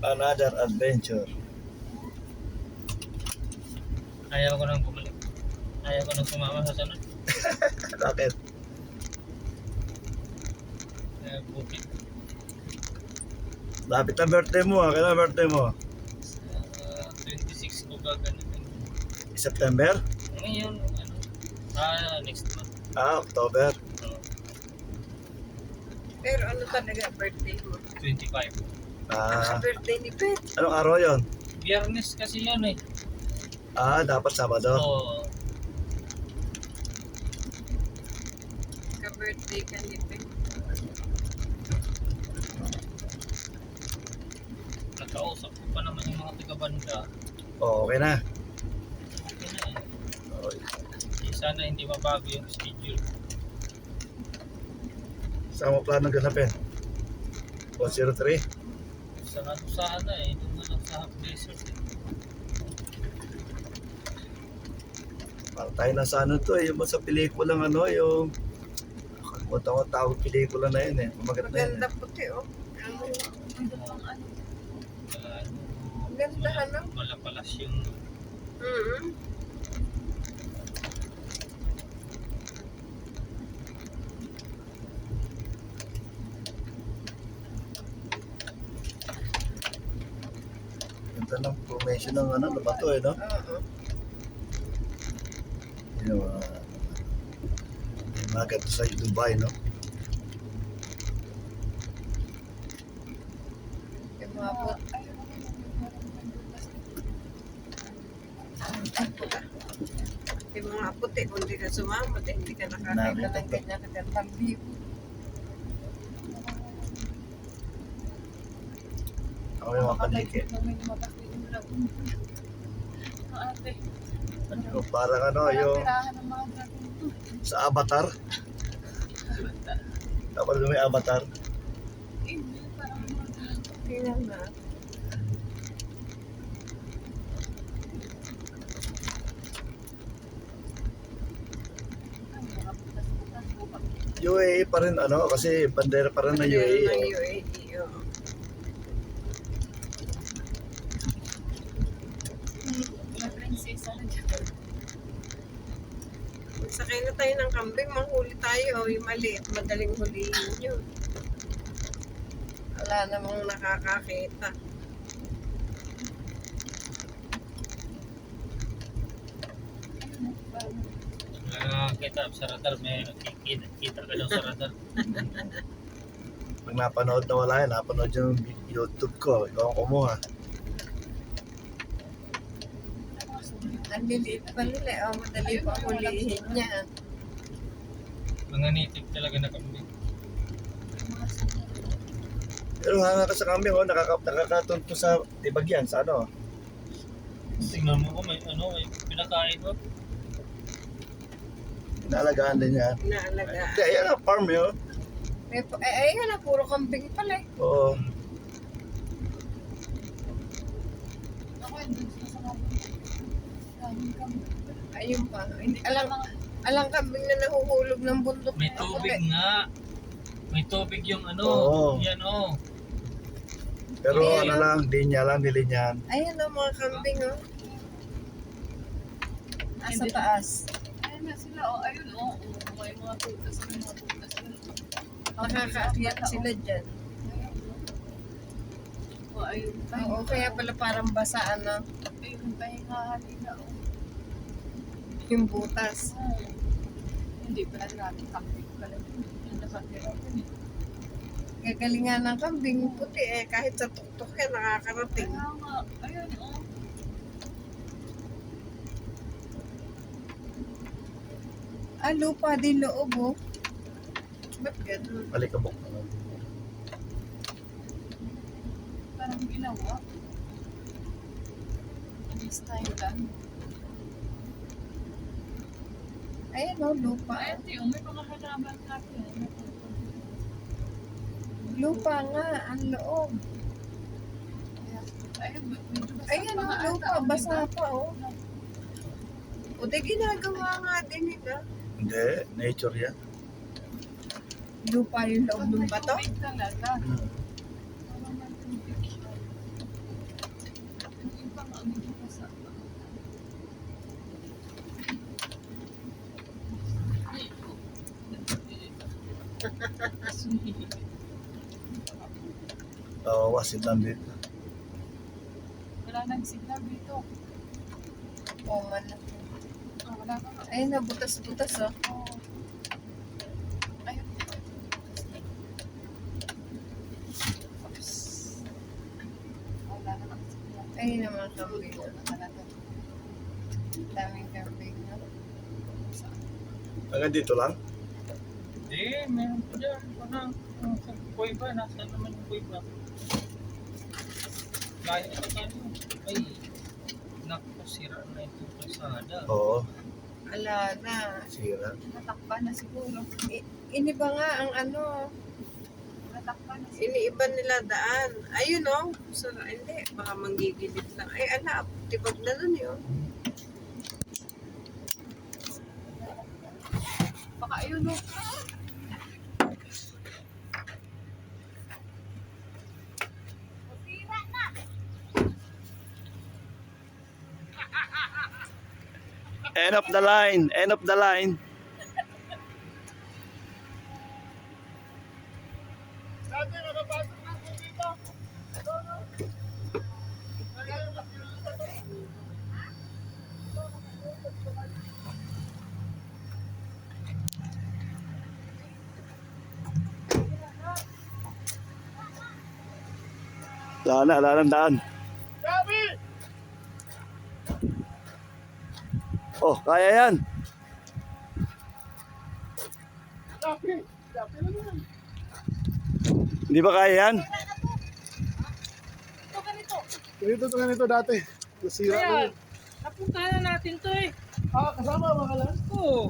Another adventure. Ayaw ko nang bumalik. Ayaw ko nang sumama sa sunod. Bakit? Bukit. Lapit na birthday mo ah. Kailan birthday mo? 26 ko gagamitin. September? Ngayon, next month. October. Pero ano talaga birthday mo? 25. Birthday ni Pet. Anong araw yon? Biyernes kasi yan eh. Dapat Sabado. Oo. Ka-birthday ka ni Pet. Nakausap ko pa naman yung mga taga-banda. Okay na. Okay na eh. Okay. Sana hindi mabago yung schedule. Saan mo plano ganapin? 103? Sana eh. Doon na lang sa half desert eh. Para tayo na sa ano to yung sa pelikulang yung nakalimutan ko tawag pelikula na yun eh. Maganda na yun Maganda puti oh. Ganda ano? Malapalas yung Ganda ng formation ng ano ba to no? Oo. Yung market sa Dubai no? Yung mga puti. Yung mga puti, kung hindi ka sumama, hindi ka nakakita ng ganyan kagandang view. Ako yung mga paniki. Parang yung sa Avatar. Tapos may Avatar. Tingnan na. UAE pa rin kasi bandera pa rin ng UAE. Ng UAE, oo. Magsakay na tayo ng kambing, manghuli tayo. Yung maliit, madaling hulihin yun. Wala namang nakakakita. kita sa radar. May kita ka daw sa radar. Pag napanood na wala yan, napanood yung YouTube ko. Ikaw ang kumuha. Ang liliit pa nila, madali pa hulihin niya. Mga native talaga na kambing. Pero hanga ka sa kambing, nakakatunto sa tibagyan, sa ano. Tingnan mo ko, may pinakain mo. Inaalagaan din yan. Inaalagaan. Hindi, ayan ang farm yun. Ayan na, puro kambing pala eh. Oo. Ayun pa. Alang kambing na nahuhulog ng bundok. May tubig nga. May tubig yung Oo. yan Pero Ayan. linya lang, nilinyan. Ayan ang mga kambing oh. Nasa taas. Ayun na sila, ayun may mga tutas, Nakakaakyat sila dyan. Ayun, Oo, kaya pala parang basaan na ayun, halina, yung butas. Hindi pa natin kambing pala. Yung nakatira ko eh. Gagalingan ng kambing puti kahit sa tuktok yan nakakarating. Kaya nga, ayun Lupa din loob oh. Ba't ganun? Palikabok. parang ginawa. This time lang. Ayan oh, lupa. Ayun, may mga halaman natin. Lupa nga, ang loob. Ayun, medyo basta Ayan pa oh, nga lupa, ata, basa diba? pa oh. O di ginagawa nga din nila. Hindi, nature yan. Lupa yung loob Pag ng may bato. tubig talaga. Hmm. Parang may tubig siya. Wasit lang dito. Wala nang signal dito. Oh, man. Wala ka. Ayun na, butas-butas oh. Ayun. Wala nang signal. Ayun naman kambing. Wala talaga. Daming kambing na. Hanggang dito lang? Hindi, meron pa dyan. Parang, sa kuweba, nasa naman yung kuweba. Layo na tayo. Ay, naku, sira na itong kalsada. Oo, Ala na. sira. Natakpan na siguro. Iniba nga ang ano. Natakpan na siguro. Iniiba nila daan. Ayun oh. So, hindi. Baka manggigilid lang. Ay, ala. Tibag na nun yun. Baka ayun no. End of the line, end of the line. Wala nang daan. Oh, kaya yan. Hindi ba kaya yan? Ganito dati. Nasira na yun. Napuntahan na natin to eh. Kasama mga kalan? Oo.